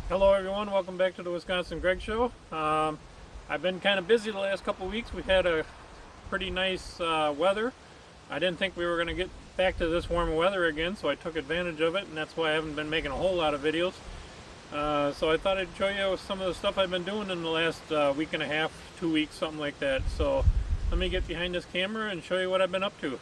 Hello everyone, welcome back to the Wisconsin Greg Show. I've been kind of busy the last couple of weeks. We've had a pretty nice weather. I didn't think we were going to get back to this warm weather again, so I took advantage of it, and that's why I haven't been making a whole lot of videos. So I thought I'd show you some of the stuff I've been doing in the last week and a half, 2 weeks, something like that. So let me get behind this camera and show you what I've been up to.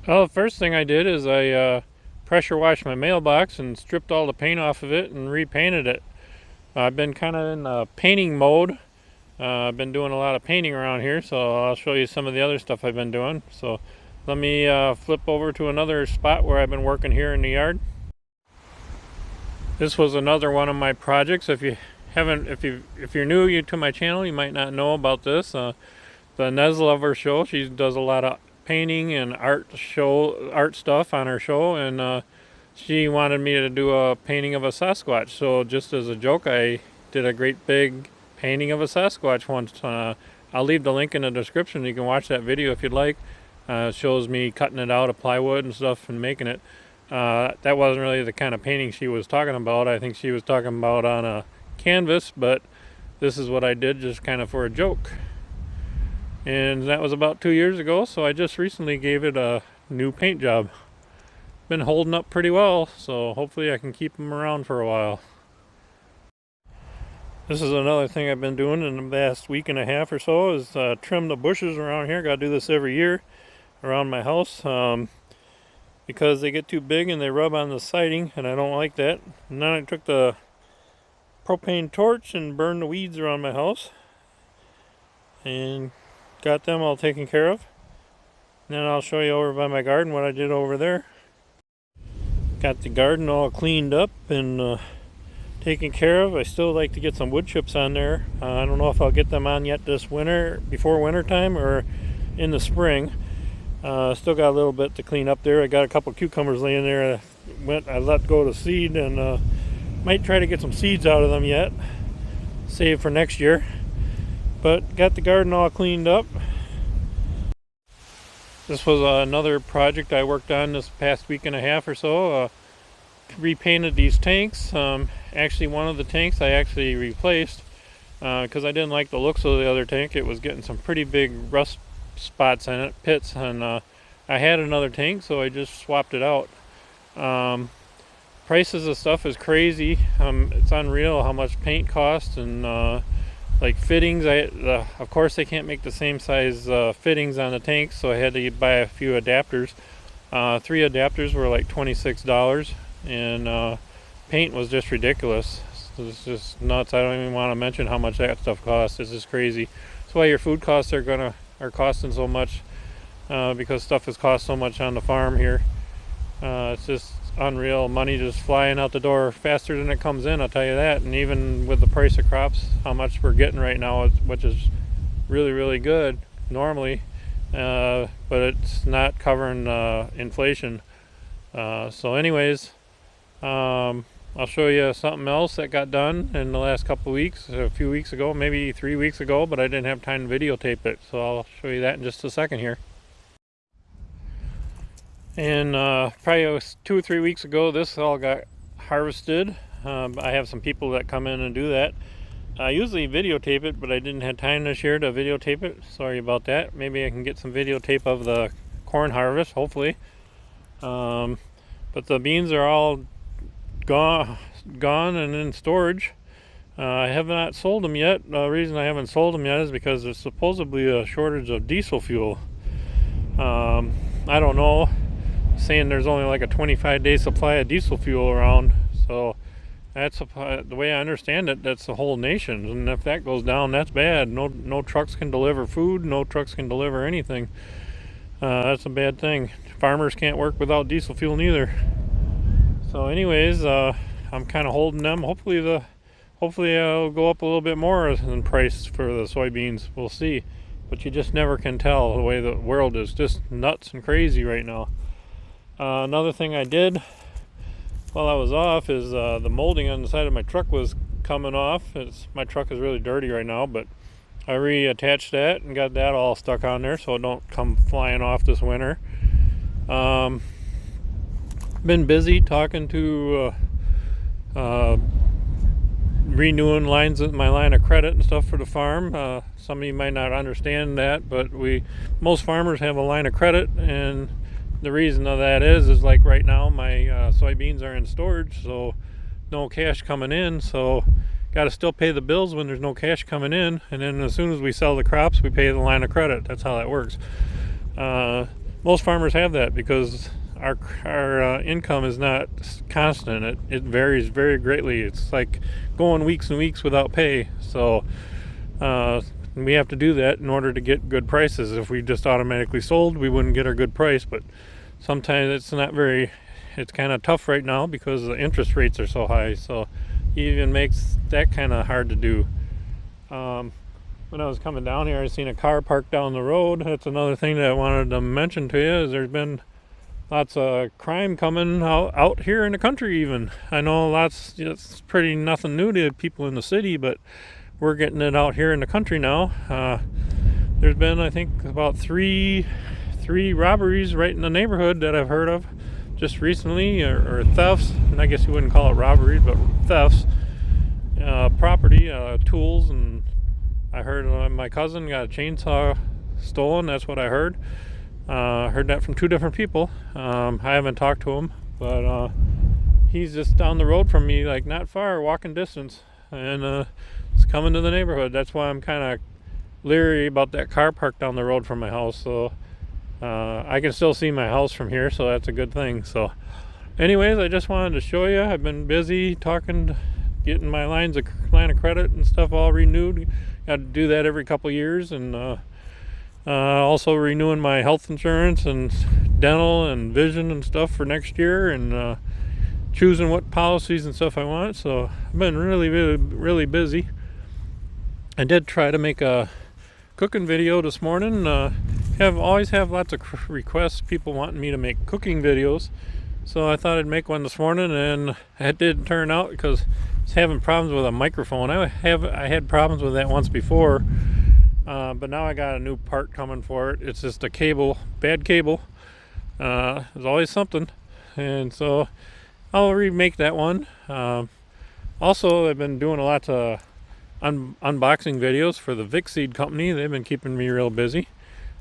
Well, the first thing I did is I pressure washed my mailbox and stripped all the paint off of it and repainted it. I've been kind of in painting mode. I've been doing a lot of painting around here, so I'll show you some of the other stuff I've been doing. So let me flip over to another spot where I've been working here in the yard. This was another one of my projects. If you're new to my channel, you might not know about this. The Neslover show, she does a lot of painting and art stuff on her show, and she wanted me to do a painting of a Sasquatch. So just as a joke, I did a great big painting of a Sasquatch once. I'll leave the link in the description. You can watch that video if you'd like. It shows me cutting it out of plywood and stuff and making it. That wasn't really the kind of painting she was talking about. I think she was talking about on a canvas, but this is what I did just kind of for a joke. And that was about 2 years ago, so I just recently gave it a new paint job. Been holding up pretty well, so hopefully I can keep them around for a while. This is another thing I've been doing in the last week and a half or so, is trim the bushes around here. Gotta do this every year around my house, because they get too big and they rub on the siding, and I don't like that. And then I took the propane torch and burned the weeds around my house and got them all taken care of. And then I'll show you over by my garden what I did over there. Got the garden all cleaned up and taken care of. I still like to get some wood chips on there. I don't know if I'll get them on yet this winter, before winter time, or in the spring. Still got a little bit to clean up there. I got a couple cucumbers laying there. I let go of the seed, and might try to get some seeds out of them yet. Save for next year. But got the garden all cleaned up. This was another project I worked on this past week and a half or so. Repainted these tanks. Actually, one of the tanks I actually replaced because I didn't like the looks of the other tank. It was getting some pretty big rust spots in it, pits, and I had another tank, so I just swapped it out. Prices of stuff is crazy. It's unreal how much paint costs, and like fittings. Of course they can't make the same size fittings on the tanks, so I had to buy a few adapters. 3 adapters were like $26, and paint was just ridiculous. It's just nuts. I don't even want to mention how much that stuff costs. It's just crazy. That's why your food costs are costing so much, because stuff has cost so much on the farm here. It's just unreal. Money just flying out the door faster than it comes in, I'll tell you that. And even with the price of crops, how much we're getting right now, which is really, really good normally, but it's not covering inflation. So anyways, I'll show you something else that got done in the last couple of weeks, a few weeks ago, maybe 3 weeks ago, but I didn't have time to videotape it, so I'll show you that in just a second here. And probably 2 or 3 weeks ago, this all got harvested. I have some people that come in and do that. I usually videotape it, but I didn't have time this year to videotape it. Sorry about that. Maybe I can get some videotape of the corn harvest, hopefully. But the beans are all gone and in storage. I have not sold them yet. The reason I haven't sold them yet is because there's supposedly a shortage of diesel fuel. I don't know. Saying there's only like a 25-day supply of diesel fuel around, so that's the way I understand it. That's the whole nation, and if that goes down, that's bad. No trucks can deliver food. No trucks can deliver anything. That's a bad thing. Farmers can't work without diesel fuel neither. So, anyways, I'm kind of holding them. Hopefully it'll go up a little bit more in price for the soybeans. We'll see, but you just never can tell. The way the world is just nuts and crazy right now. Another thing I did while I was off is the molding on the side of my truck was coming off. My truck is really dirty right now, but I reattached that and got that all stuck on there so it don't come flying off this winter. Been busy talking to renewing my line of credit and stuff for the farm. Some of you might not understand that, but most farmers have a line of credit, and the reason of that is like right now my soybeans are in storage, so no cash coming in, so got to still pay the bills when there's no cash coming in, and then as soon as we sell the crops, we pay the line of credit. That's how that works. Most farmers have that because our income is not constant. It varies very greatly. It's like going weeks and weeks without pay. So we have to do that in order to get good prices. If we just automatically sold, we wouldn't get a good price. But sometimes it's kind of tough right now because the interest rates are so high. So it even makes that kind of hard to do. When I was coming down here, I seen a car parked down the road. That's another thing that I wanted to mention to you, is there's been lots of crime coming out here in the country even. I know it's pretty nothing new to people in the city, but we're getting it out here in the country now. There's been, I think, about three robberies right in the neighborhood that I've heard of just recently, or thefts, and I guess you wouldn't call it robberies, but thefts. Property, tools, and I heard my cousin got a chainsaw stolen. That's what I heard. Heard that from 2 different people. I haven't talked to him, but he's just down the road from me, like not far, walking distance, and it's coming to the neighborhood. That's why I'm kind of leery about that car parked down the road from my house. So I can still see my house from here, so that's a good thing. So anyways, I just wanted to show you. I've been busy getting my line of credit and stuff all renewed. Got to do that every couple years, and also renewing my health insurance and dental and vision and stuff for next year, and choosing what policies and stuff I want. So I've been really, really, really busy. I did try to make a cooking video this morning. Always have lots of requests, people wanting me to make cooking videos. So I thought I'd make one this morning, and it didn't turn out because I was having problems with a microphone. I had problems with that once before, but now I got a new part coming for it. It's just a bad cable. There's always something, and so I'll remake that one. Also, I've been doing a lot of unboxing videos for the Vic Seed Company. They've been keeping me real busy,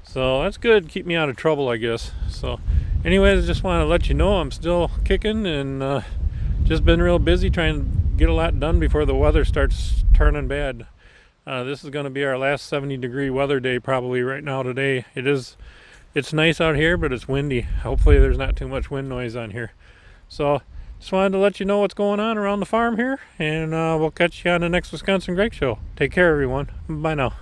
so that's good. Keep me out of trouble, I guess. So anyways, I just want to let you know I'm still kicking, and just been real busy trying to get a lot done before the weather starts turning bad. This is going to be our last 70-degree weather day probably right now today. It's nice out here, but it's windy. Hopefully there's not too much wind noise on here. So just wanted to let you know what's going on around the farm here, and we'll catch you on the next Wisconsin Greg Show. Take care, everyone. Bye now.